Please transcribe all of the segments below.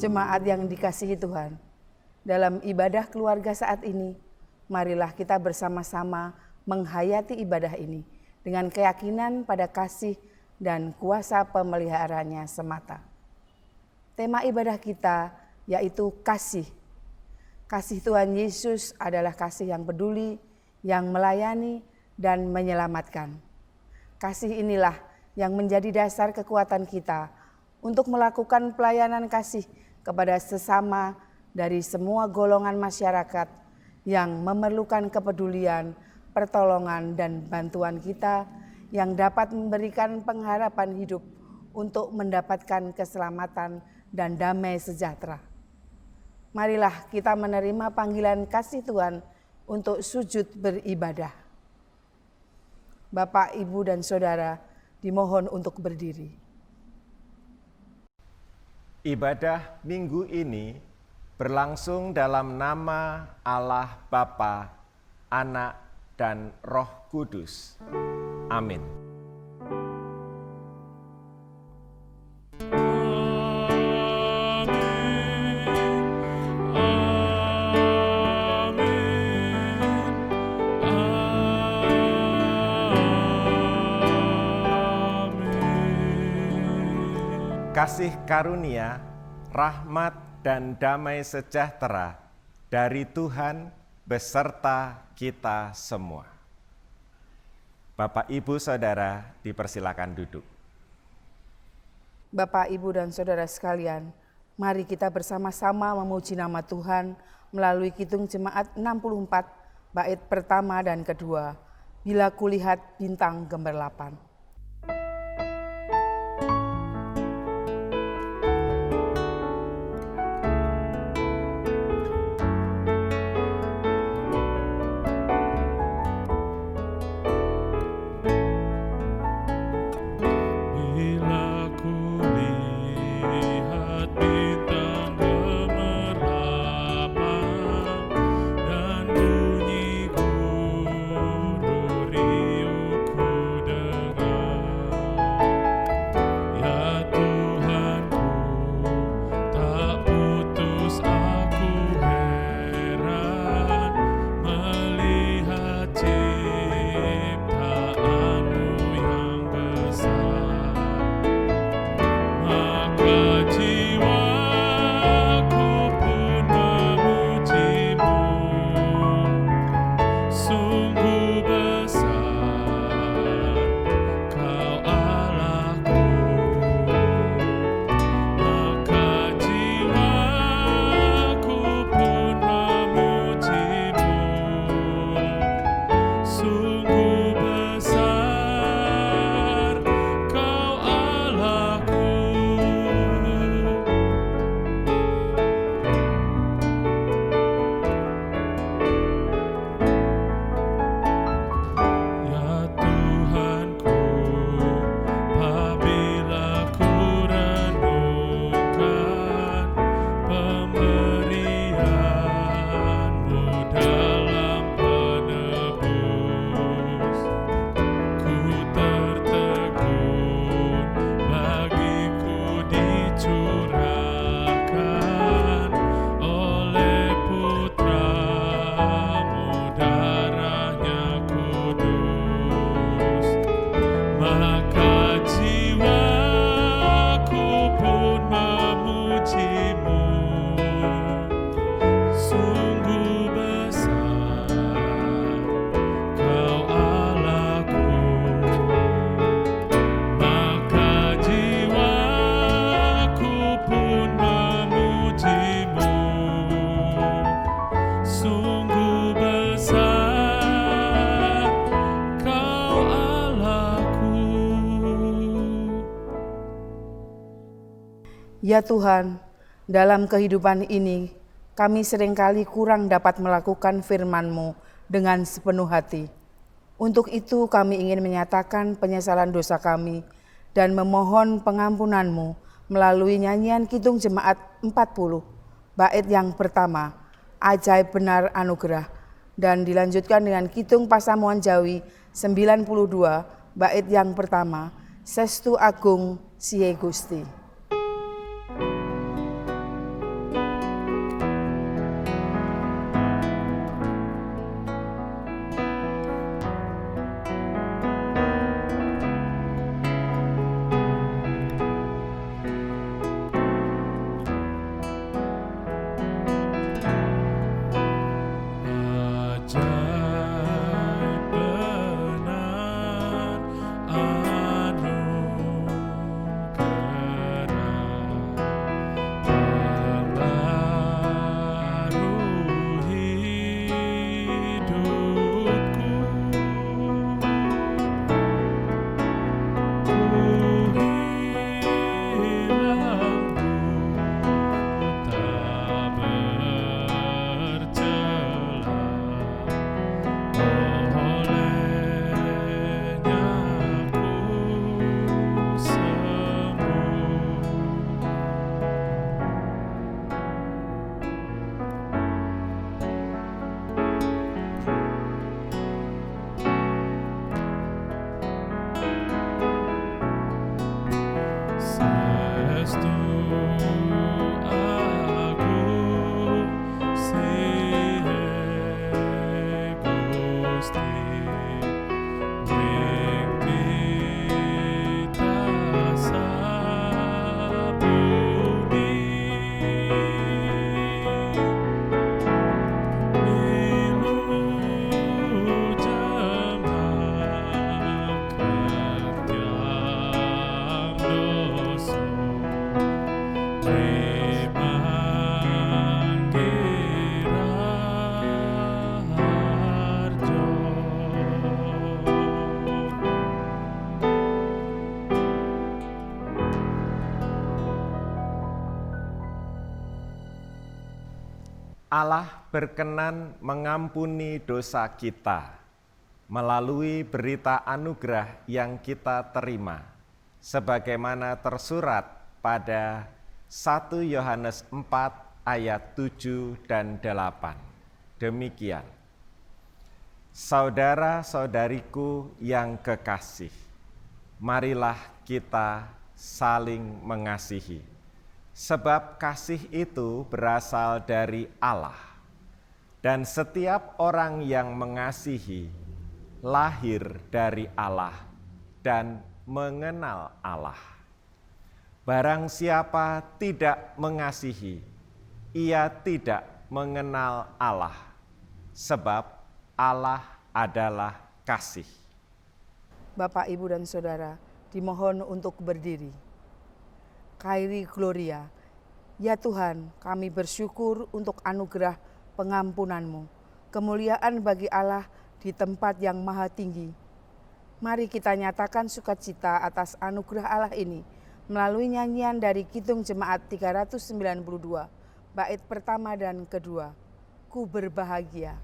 Jemaat yang dikasihi Tuhan, dalam ibadah keluarga saat ini, marilah kita bersama-sama menghayati ibadah ini dengan keyakinan pada kasih dan kuasa pemeliharanya semata. Tema ibadah kita yaitu kasih. Kasih Tuhan Yesus adalah kasih yang peduli, yang melayani dan menyelamatkan. Kasih inilah yang menjadi dasar kekuatan kita untuk melakukan pelayanan kasih kepada sesama dari semua golongan masyarakat yang memerlukan kepedulian, pertolongan, dan bantuan kita yang dapat memberikan pengharapan hidup untuk mendapatkan keselamatan dan damai sejahtera. Marilah kita menerima panggilan kasih Tuhan untuk sujud beribadah. Bapak, Ibu, dan Saudara dimohon untuk berdiri. Ibadah minggu ini berlangsung dalam nama Allah Bapa, Anak, dan Roh Kudus. Amin. Kasih karunia, rahmat, dan damai sejahtera dari Tuhan beserta kita semua. Bapak, Ibu, Saudara, dipersilakan duduk. Bapak, Ibu, dan Saudara sekalian, mari kita bersama-sama memuji nama Tuhan melalui Kidung Jemaat 64, bait pertama dan kedua, Bila Kulihat Bintang Gemerlapan. Ya Tuhan, dalam kehidupan ini kami seringkali kurang dapat melakukan firman-Mu dengan sepenuh hati. Untuk itu kami ingin menyatakan penyesalan dosa kami dan memohon pengampunan-Mu melalui nyanyian Kidung Jemaat 40, bait yang pertama, Ajaib Benar Anugerah, dan dilanjutkan dengan Kidung Pasamuan Jawi 92, bait yang pertama, Sestu Agung Siye Gusti. Allah berkenan mengampuni dosa kita melalui berita anugerah yang kita terima, sebagaimana tersurat pada 1 Yohanes 4 ayat 7 dan 8. Demikian. Saudara-saudariku yang kekasih, marilah kita saling mengasihi, sebab kasih itu berasal dari Allah, dan setiap orang yang mengasihi lahir dari Allah dan mengenal Allah. Barang siapa tidak mengasihi, ia tidak mengenal Allah, sebab Allah adalah kasih. Bapak, Ibu, dan Saudara, dimohon untuk berdiri. Kairi Gloria, ya Tuhan, kami bersyukur untuk anugerah pengampunan-Mu, kemuliaan bagi Allah di tempat yang maha tinggi. Mari kita nyatakan sukacita atas anugerah Allah ini melalui nyanyian dari Kidung Jemaat 392, bait pertama dan kedua. Ku berbahagia.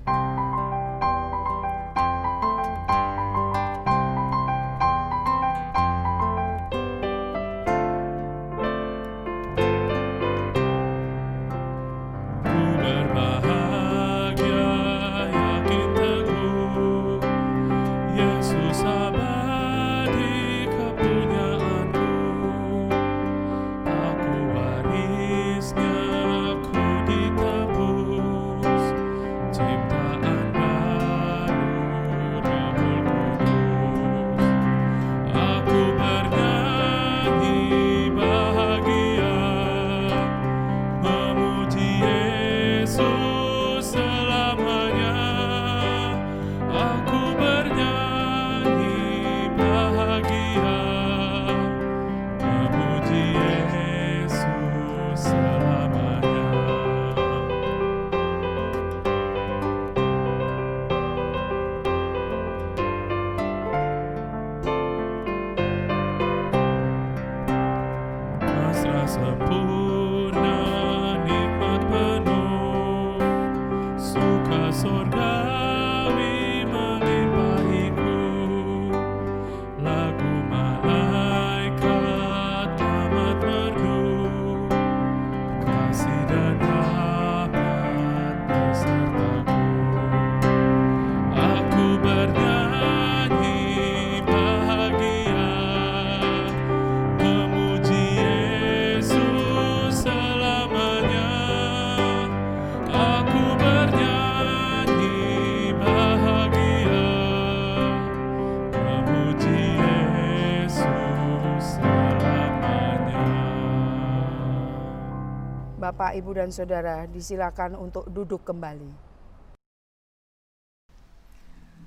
Bapak, Ibu, dan Saudara, disilakan untuk duduk kembali.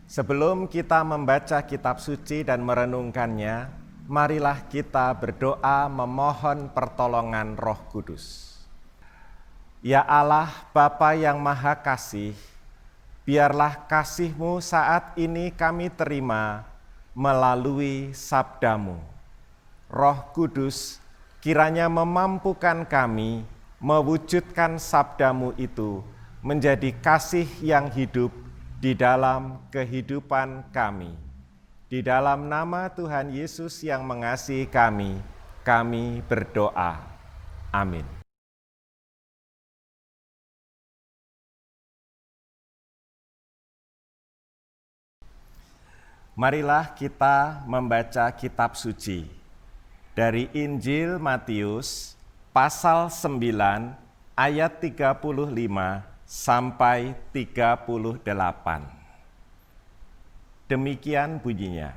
Sebelum kita membaca kitab suci dan merenungkannya, marilah kita berdoa memohon pertolongan Roh Kudus. Ya Allah, Bapa yang Maha Kasih, biarlah kasih-Mu saat ini kami terima melalui sabda-Mu. Roh Kudus kiranya memampukan kami mewujudkan sabda-Mu itu menjadi kasih yang hidup di dalam kehidupan kami. Di dalam nama Tuhan Yesus yang mengasihi kami berdoa. Amin. Marilah kita membaca kitab suci dari Injil Matius pasal 9 ayat 35 sampai 38. Demikian bunyinya.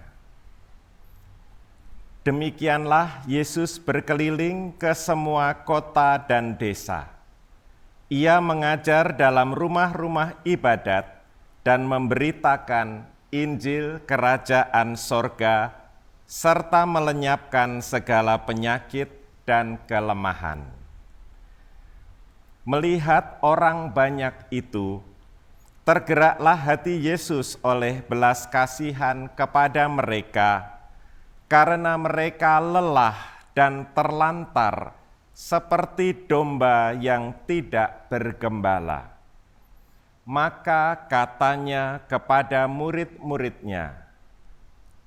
Demikianlah Yesus berkeliling ke semua kota dan desa. Ia mengajar dalam rumah-rumah ibadat dan memberitakan Injil Kerajaan Sorga serta melenyapkan segala penyakit dan kelemahan. Melihat orang banyak itu, tergeraklah hati Yesus oleh belas kasihan kepada mereka, karena mereka lelah dan terlantar seperti domba yang tidak bergembala. maka katanya kepada murid-muridnya,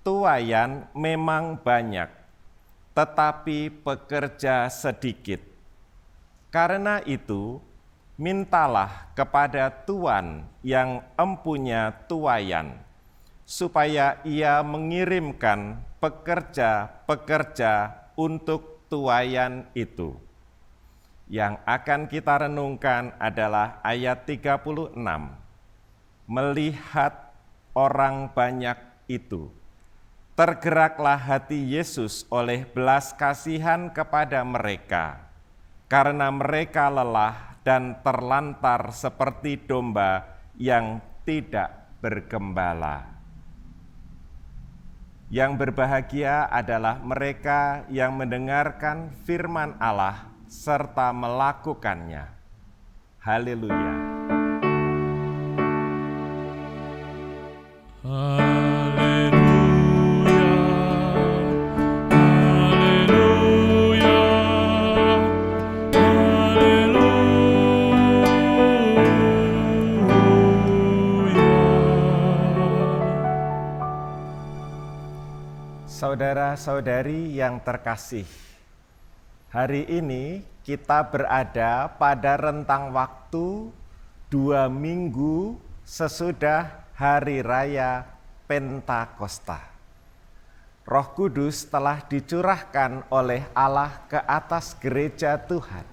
"Tuaian memang banyak, tetapi pekerja sedikit. Karena itu, mintalah kepada Tuan yang empunya tuaian, supaya ia mengirimkan pekerja-pekerja untuk tuaian itu." Yang akan kita renungkan adalah ayat 36. Melihat orang banyak itu, tergeraklah hati Yesus oleh belas kasihan kepada mereka, karena mereka lelah dan terlantar seperti domba yang tidak bergembala. Yang berbahagia adalah mereka yang mendengarkan firman Allah serta melakukannya. Haleluya. Saudara-saudari yang terkasih, hari ini kita berada pada rentang waktu 2 minggu sesudah Hari Raya Pentakosta. Roh Kudus telah dicurahkan oleh Allah ke atas gereja Tuhan.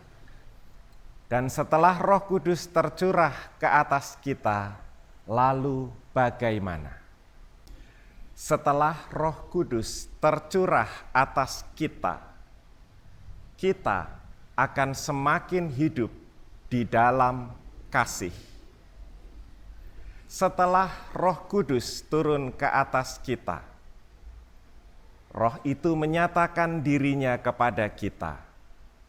Dan setelah Roh Kudus tercurah ke atas kita, lalu bagaimana? Setelah Roh Kudus tercurah atas kita, kita akan semakin hidup di dalam kasih. Setelah Roh Kudus turun ke atas kita, Roh itu menyatakan dirinya kepada kita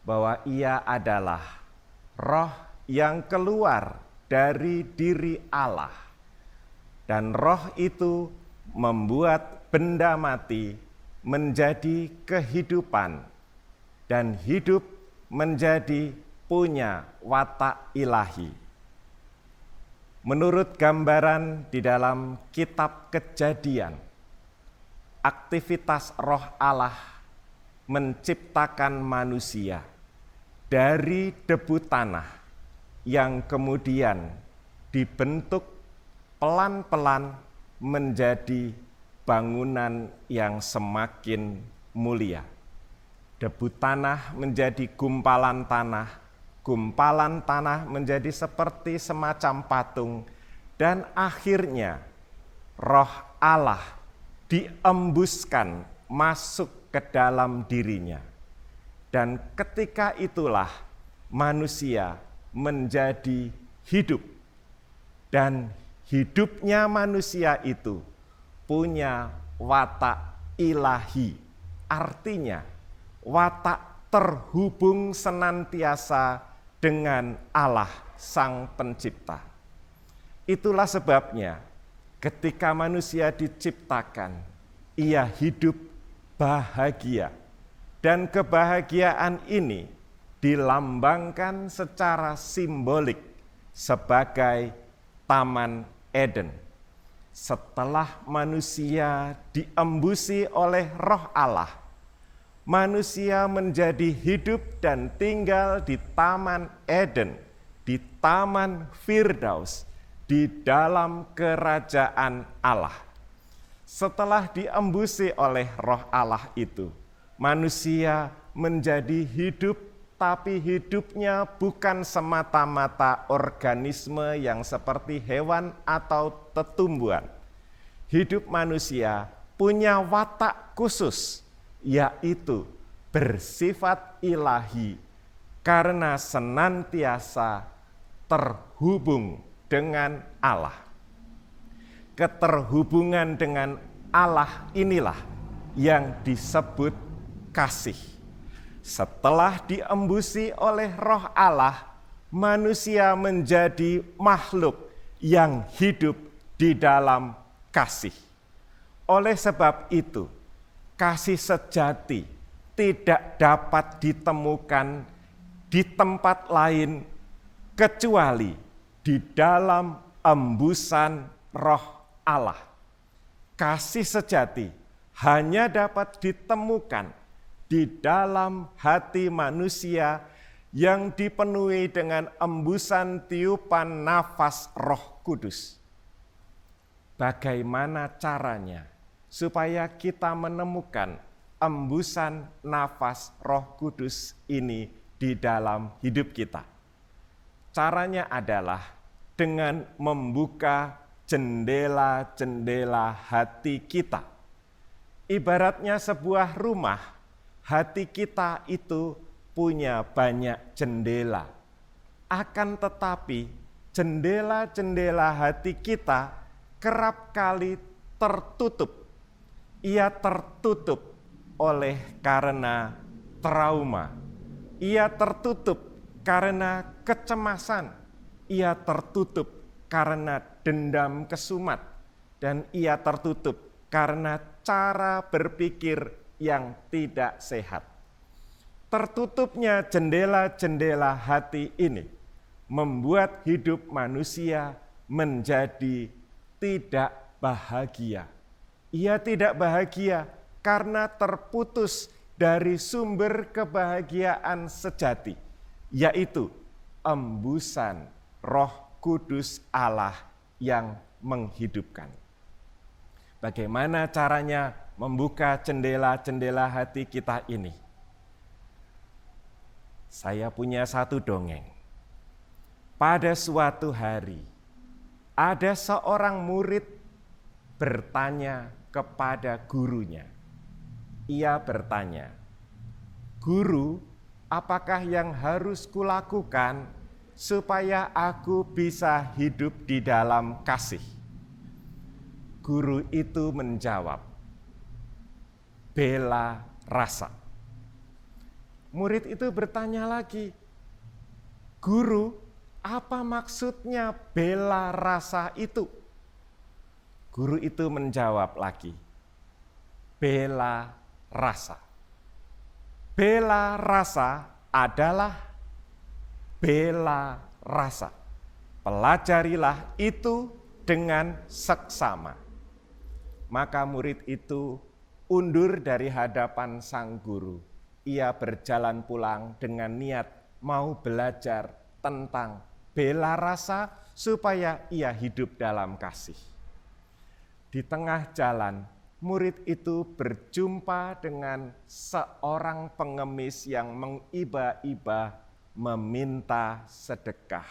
bahwa Ia adalah Roh yang keluar dari diri Allah, dan Roh itu membuat benda mati menjadi kehidupan, dan hidup menjadi punya watak ilahi. Menurut gambaran di dalam kitab Kejadian, aktivitas Roh Allah menciptakan manusia dari debu tanah yang kemudian dibentuk pelan-pelan menjadi bangunan yang semakin mulia. Debu tanah menjadi gumpalan tanah menjadi seperti semacam patung, dan akhirnya Roh Allah diembuskan masuk ke dalam dirinya. Dan ketika itulah manusia menjadi hidup, dan hidupnya manusia itu punya watak ilahi, artinya watak terhubung senantiasa dengan Allah Sang Pencipta. Itulah sebabnya ketika manusia diciptakan, ia hidup bahagia, dan kebahagiaan ini dilambangkan secara simbolik sebagai Taman Eden. Setelah manusia diembusi oleh Roh Allah, manusia menjadi hidup dan tinggal di Taman Eden, di Taman Firdaus, di dalam kerajaan Allah. Setelah diembusi oleh Roh Allah itu, manusia menjadi hidup, tapi hidupnya bukan semata-mata organisme yang seperti hewan atau tetumbuhan. Hidup manusia punya watak khusus, yaitu bersifat ilahi karena senantiasa terhubung dengan Allah. Keterhubungan dengan Allah inilah yang disebut kasih. Setelah diembusi oleh Roh Allah, manusia menjadi makhluk yang hidup di dalam kasih. Oleh sebab itu, kasih sejati tidak dapat ditemukan di tempat lain kecuali di dalam embusan Roh Allah. Kasih sejati hanya dapat ditemukan di dalam hati manusia yang dipenuhi dengan embusan tiupan nafas Roh Kudus. Bagaimana caranya supaya kita menemukan embusan nafas Roh Kudus ini di dalam hidup kita? Caranya adalah dengan membuka jendela-jendela hati kita. Ibaratnya sebuah rumah, hati kita itu punya banyak jendela. Akan tetapi jendela-jendela hati kita kerap kali tertutup. Ia tertutup oleh karena trauma. Ia tertutup karena kecemasan. Ia tertutup karena dendam kesumat, dan ia tertutup karena cara berpikir yang tidak sehat. Tertutupnya jendela-jendela hati ini membuat hidup manusia menjadi tidak bahagia. Ia tidak bahagia karena terputus dari sumber kebahagiaan sejati, yaitu embusan Roh Kudus Allah yang menghidupkan. Bagaimana caranya membuka jendela-jendela hati kita ini? Saya punya satu dongeng. Pada suatu hari, ada seorang murid bertanya kepada gurunya. Ia bertanya, "Guru, apakah yang harus kulakukan supaya aku bisa hidup di dalam kasih?" Guru itu menjawab, "Bela rasa." Murid itu bertanya lagi, "Guru, apa maksudnya bela rasa itu?" Guru itu menjawab lagi, "Bela rasa." Bela rasa adalah bela rasa. Pelajarilah itu dengan seksama. Maka murid itu undur dari hadapan sang guru. Ia berjalan pulang dengan niat mau belajar tentang bela rasa supaya ia hidup dalam kasih. Di tengah jalan, murid itu berjumpa dengan seorang pengemis yang mengiba-iba meminta sedekah.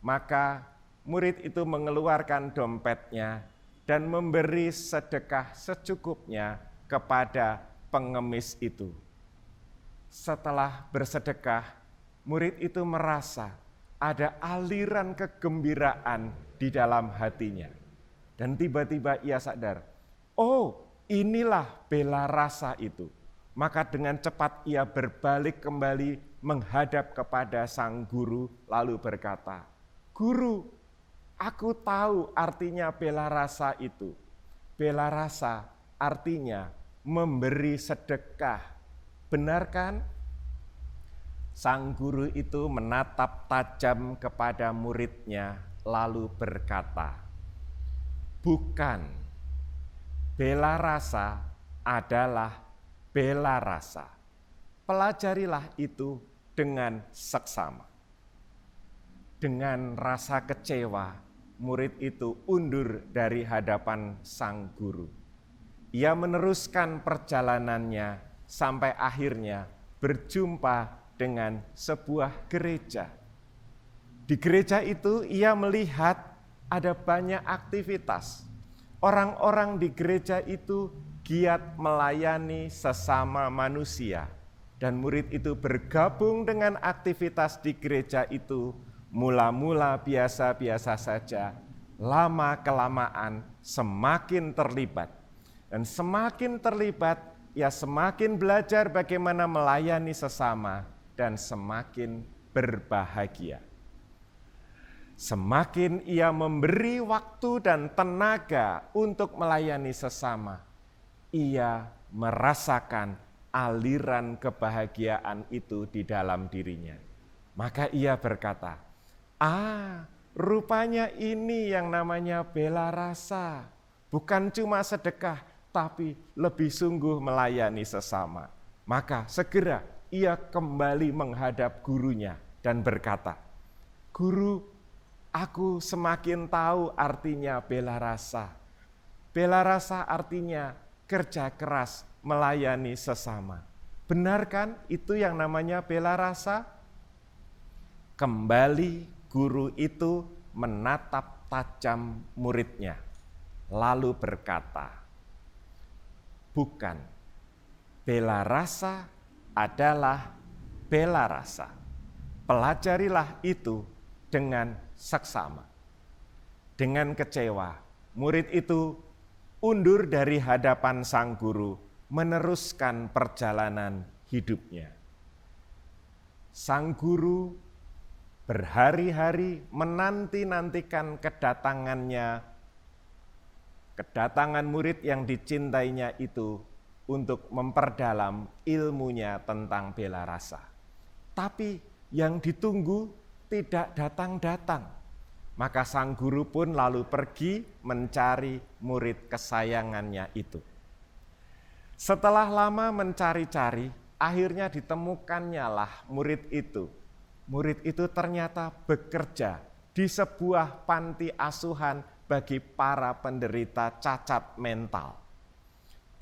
Maka murid itu mengeluarkan dompetnya dan memberi sedekah secukupnya kepada pengemis itu. Setelah bersedekah, murid itu merasa ada aliran kegembiraan di dalam hatinya. Dan tiba-tiba ia sadar, oh, inilah bela rasa itu. Maka dengan cepat ia berbalik kembali menghadap kepada sang guru lalu berkata, "Guru, aku tahu artinya bela rasa itu. Bela rasa artinya memberi sedekah. Benar kan?" Sang guru itu menatap tajam kepada muridnya lalu berkata, "Bukan, bela rasa adalah bela rasa. Pelajarilah itu dengan seksama." Dengan rasa kecewa, murid itu undur dari hadapan sang guru. Ia meneruskan perjalanannya sampai akhirnya berjumpa dengan sebuah gereja. Di gereja itu ia melihat ada banyak aktivitas. Orang-orang di gereja itu giat melayani sesama manusia. Dan murid itu bergabung dengan aktivitas di gereja itu, mula-mula biasa-biasa saja, lama-kelamaan semakin terlibat. Dan semakin terlibat, ia semakin belajar bagaimana melayani sesama dan semakin berbahagia. Semakin ia memberi waktu dan tenaga untuk melayani sesama, ia merasakan aliran kebahagiaan itu di dalam dirinya. Maka ia berkata, Rupanya ini yang namanya bela rasa. Bukan cuma sedekah, tapi lebih sungguh melayani sesama. Maka segera ia kembali menghadap gurunya dan berkata, "Guru, aku semakin tahu artinya bela rasa. Bela rasa artinya kerja keras melayani sesama." Benar kan itu yang namanya bela rasa? Kembali guru itu menatap tajam muridnya, lalu berkata, "Bukan, bela rasa adalah bela rasa. Pelajarilah itu dengan seksama." Dengan kecewa, murid itu undur dari hadapan sang guru, meneruskan perjalanan hidupnya. Sang guru berhari-hari menanti-nantikan kedatangan murid yang dicintainya itu untuk memperdalam ilmunya tentang bela rasa. Tapi yang ditunggu tidak datang-datang. Maka sang guru pun lalu pergi mencari murid kesayangannya itu. Setelah lama mencari-cari, akhirnya ditemukannya lah murid itu. Murid itu ternyata bekerja di sebuah panti asuhan bagi para penderita cacat mental.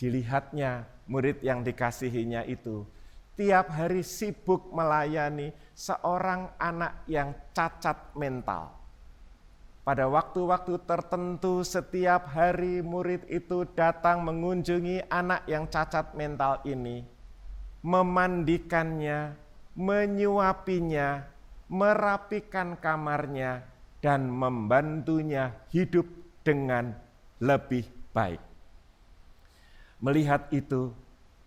Dilihatnya murid yang dikasihinya itu tiap hari sibuk melayani seorang anak yang cacat mental. Pada waktu-waktu tertentu setiap hari murid itu datang mengunjungi anak yang cacat mental ini, memandikannya, menyuapinya, merapikan kamarnya, dan membantunya hidup dengan lebih baik. Melihat itu,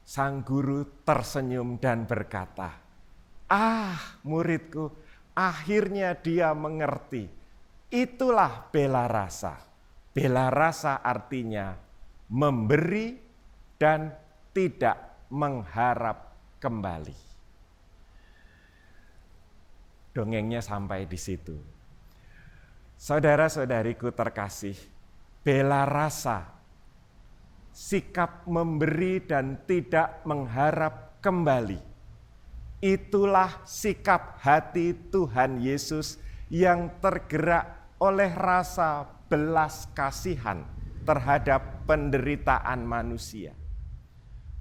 sang guru tersenyum dan berkata, "Ah, muridku, akhirnya dia mengerti. Itulah bela rasa. Bela rasa artinya memberi dan tidak mengharap kembali." Dongengnya sampai di situ. Saudara-saudariku terkasih, bela rasa, sikap memberi dan tidak mengharap kembali, itulah sikap hati Tuhan Yesus yang tergerak oleh rasa belas kasihan terhadap penderitaan manusia.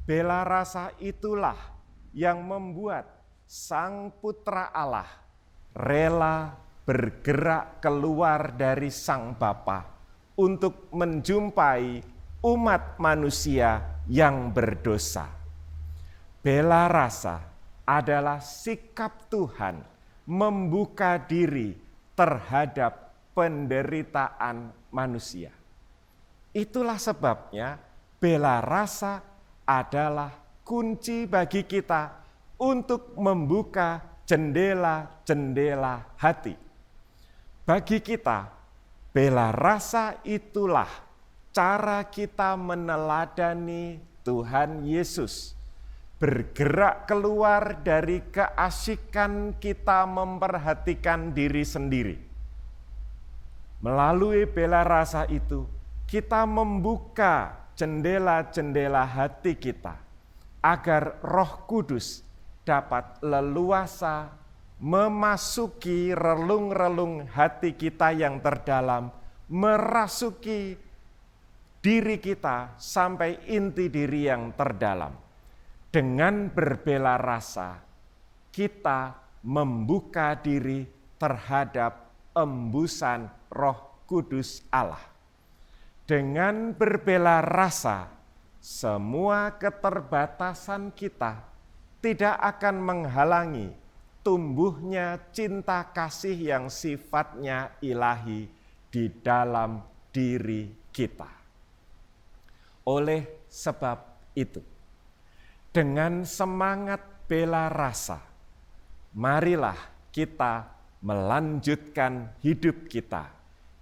Bela rasa itulah yang membuat Sang Putra Allah rela bergerak keluar dari Sang Bapa untuk menjumpai umat manusia yang berdosa. Bela rasa adalah sikap Tuhan membuka diri terhadap penderitaan manusia. Itulah sebabnya bela rasa adalah kunci bagi kita untuk membuka jendela-jendela hati. Bagi kita, bela rasa itulah cara kita meneladani Tuhan Yesus, bergerak keluar dari keasikan kita memperhatikan diri sendiri. Melalui bela rasa itu, kita membuka jendela-jendela hati kita agar Roh Kudus dapat leluasa memasuki relung-relung hati kita yang terdalam, merasuki diri kita sampai inti diri yang terdalam. Dengan berbela rasa, kita membuka diri terhadap embusan Roh Kudus Allah. Dengan berbela rasa, semua keterbatasan kita tidak akan menghalangi tumbuhnya cinta kasih yang sifatnya ilahi di dalam diri kita. Oleh sebab itu, dengan semangat bela rasa, marilah kita melanjutkan hidup kita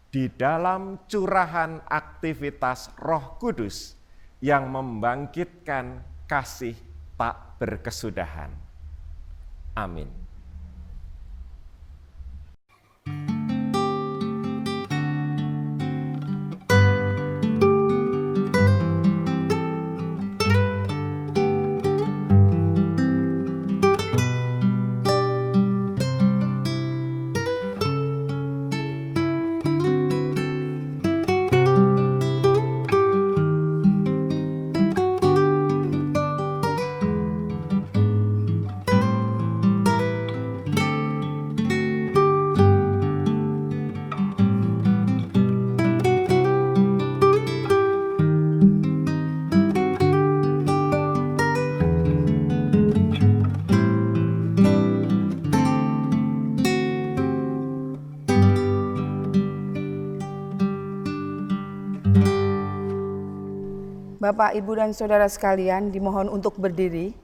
di dalam curahan aktivitas Roh Kudus yang membangkitkan kasih tak berkesudahan. Amin. Bapak, Ibu, dan Saudara sekalian dimohon untuk berdiri.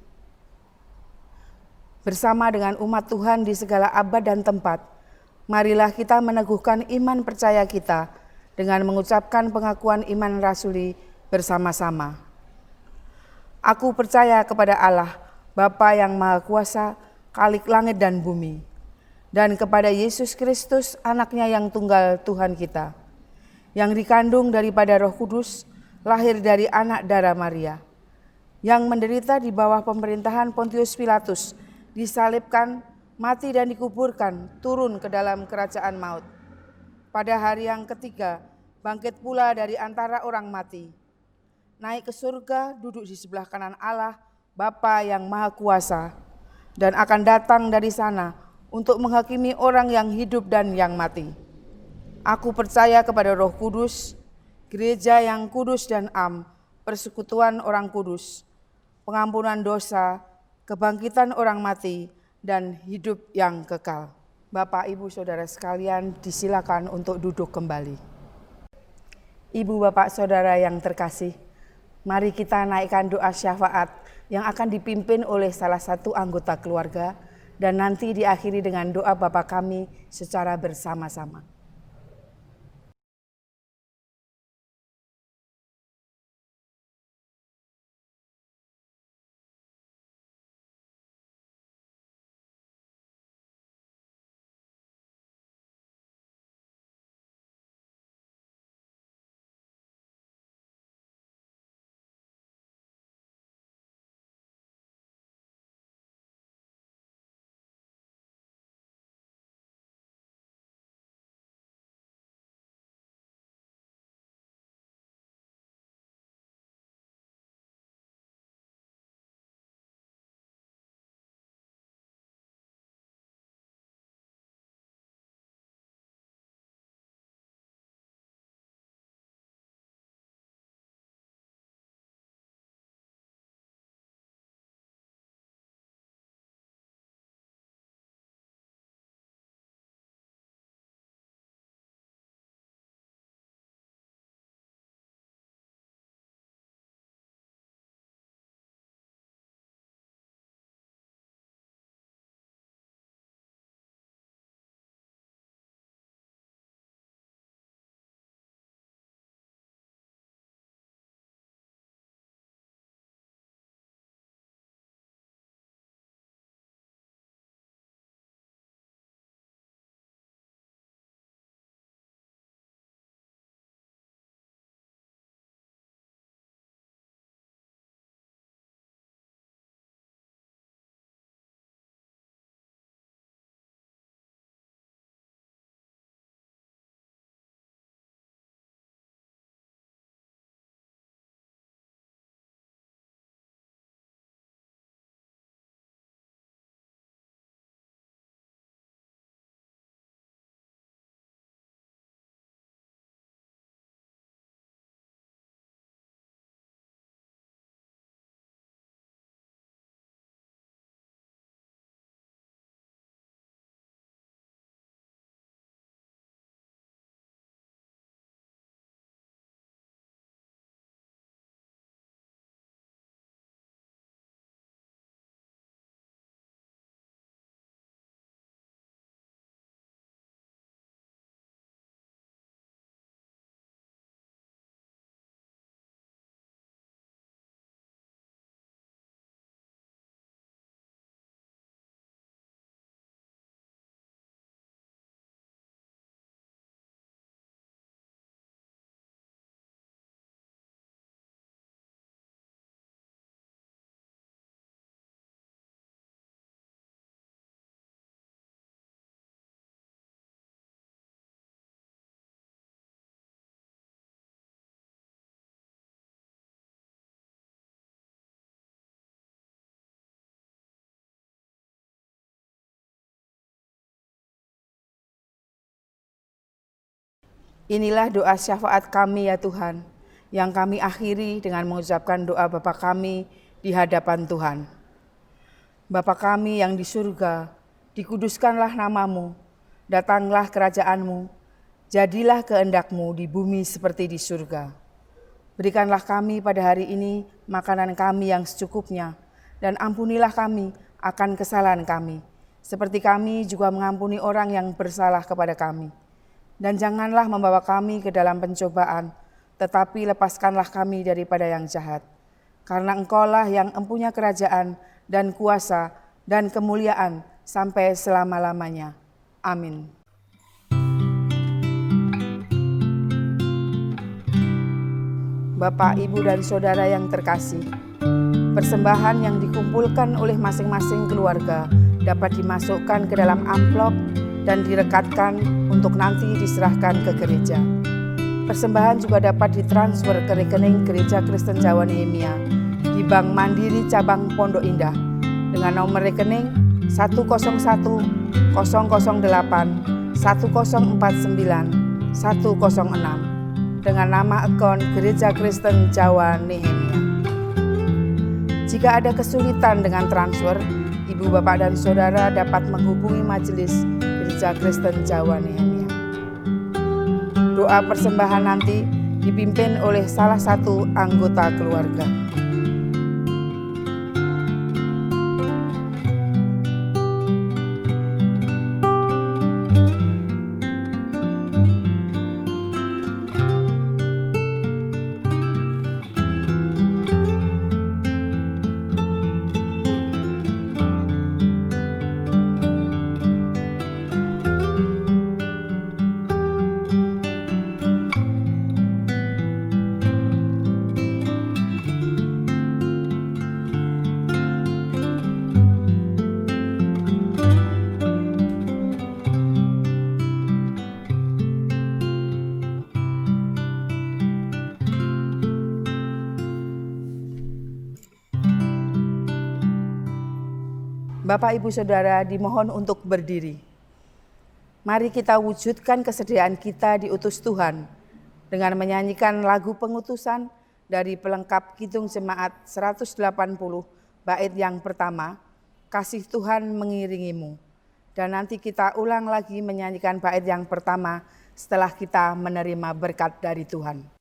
Bersama dengan umat Tuhan di segala abad dan tempat, marilah kita meneguhkan iman percaya kita dengan mengucapkan pengakuan iman rasuli bersama-sama. Aku percaya kepada Allah, Bapa yang Maha Kuasa, Khalik langit dan bumi, dan kepada Yesus Kristus, anaknya yang tunggal Tuhan kita, yang dikandung daripada Roh Kudus, lahir dari anak darah Maria, yang menderita di bawah pemerintahan Pontius Pilatus, disalibkan, mati dan dikuburkan, turun ke dalam kerajaan maut. Pada hari yang ketiga, bangkit pula dari antara orang mati, naik ke surga, duduk di sebelah kanan Allah, Bapa yang Maha Kuasa, dan akan datang dari sana untuk menghakimi orang yang hidup dan yang mati. Aku percaya kepada Roh Kudus, gereja yang kudus dan am, persekutuan orang kudus, pengampunan dosa, kebangkitan orang mati, dan hidup yang kekal. Bapak, Ibu, Saudara sekalian, disilakan untuk duduk kembali. Ibu, Bapak, Saudara yang terkasih, mari kita naikkan doa syafaat yang akan dipimpin oleh salah satu anggota keluarga dan nanti diakhiri dengan doa Bapa kami secara bersama-sama. Inilah doa syafaat kami ya Tuhan, yang kami akhiri dengan mengucapkan doa Bapa kami di hadapan Tuhan. Bapa kami yang di surga, dikuduskanlah namamu, datanglah kerajaan-Mu, jadilah kehendak-Mu di bumi seperti di surga. Berikanlah kami pada hari ini makanan kami yang secukupnya, dan ampunilah kami akan kesalahan kami, seperti kami juga mengampuni orang yang bersalah kepada kami. Dan janganlah membawa kami ke dalam pencobaan, tetapi lepaskanlah kami daripada yang jahat. Karena Engkaulah yang empunya kerajaan dan kuasa dan kemuliaan sampai selama-lamanya. Amin. Bapak, Ibu, dan Saudara yang terkasih, persembahan yang dikumpulkan oleh masing-masing keluarga dapat dimasukkan ke dalam amplop dan direkatkan untuk nanti diserahkan ke gereja. Persembahan juga dapat ditransfer ke rekening Gereja Kristen Jawa Nehemia di Bank Mandiri Cabang Pondok Indah dengan nomor rekening 101 008 1049 106 dengan nama akun Gereja Kristen Jawa Nehemia. Jika ada kesulitan dengan transfer, Ibu, Bapak, dan Saudara dapat menghubungi Majelis Gereja Kristen Jawa Nehemia. Doa persembahan nanti dipimpin oleh salah satu anggota keluarga. Bapak, Ibu, Saudara dimohon untuk berdiri. Mari kita wujudkan kesediaan kita diutus Tuhan dengan menyanyikan lagu pengutusan dari pelengkap Kidung Jemaat 180 bait yang pertama, Kasih Tuhan mengiringimu. Dan nanti kita ulang lagi menyanyikan bait yang pertama setelah kita menerima berkat dari Tuhan.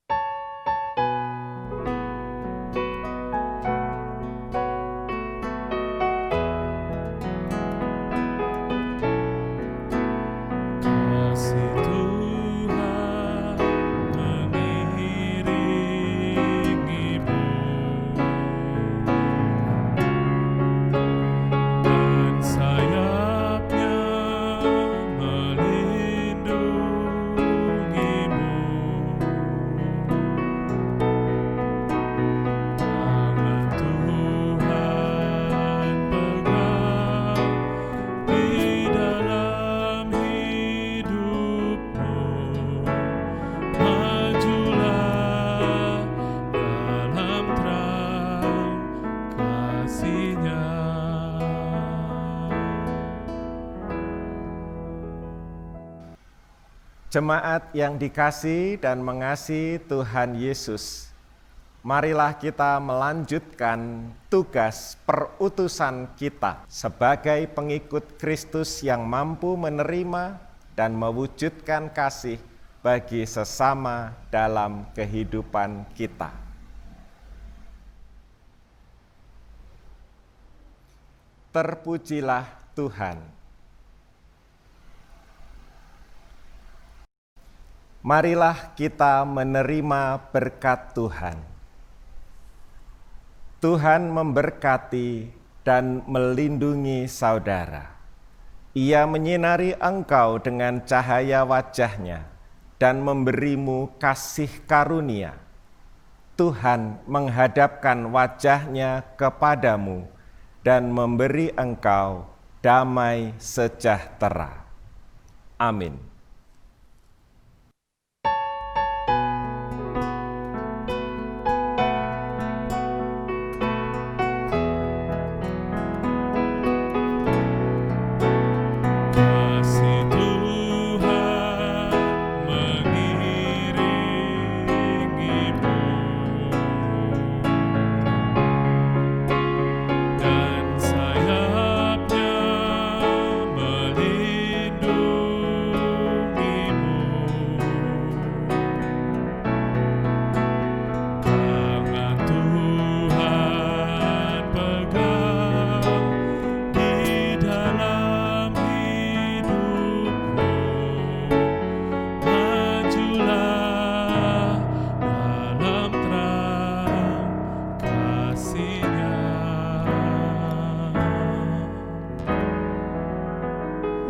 Jemaat yang dikasihi dan mengasihi Tuhan Yesus, marilah kita melanjutkan tugas perutusan kita sebagai pengikut Kristus yang mampu menerima dan mewujudkan kasih bagi sesama dalam kehidupan kita. Terpujilah Tuhan. Marilah kita menerima berkat Tuhan. Tuhan memberkati dan melindungi saudara. Ia menyinari engkau dengan cahaya wajah-Nya dan memberimu kasih karunia. Tuhan menghadapkan wajah-Nya kepadamu dan memberi engkau damai sejahtera. Amin.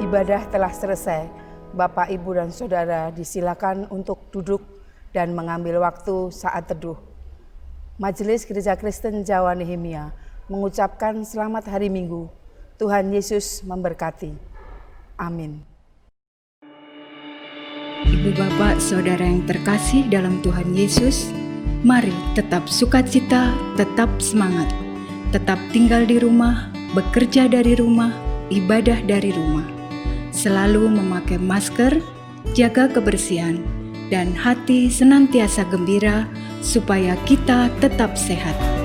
Ibadah telah selesai. Bapak, Ibu, dan Saudara disilakan untuk duduk dan mengambil waktu saat teduh. Majelis Gereja Kristen Jawa Nehemia mengucapkan selamat hari Minggu. Tuhan Yesus memberkati. Amin. Ibu bapak, saudara yang terkasih dalam Tuhan Yesus, mari tetap sukacita, tetap semangat, tetap tinggal di rumah, bekerja dari rumah, ibadah dari rumah. Selalu memakai masker, jaga kebersihan, dan hati senantiasa gembira supaya kita tetap sehat.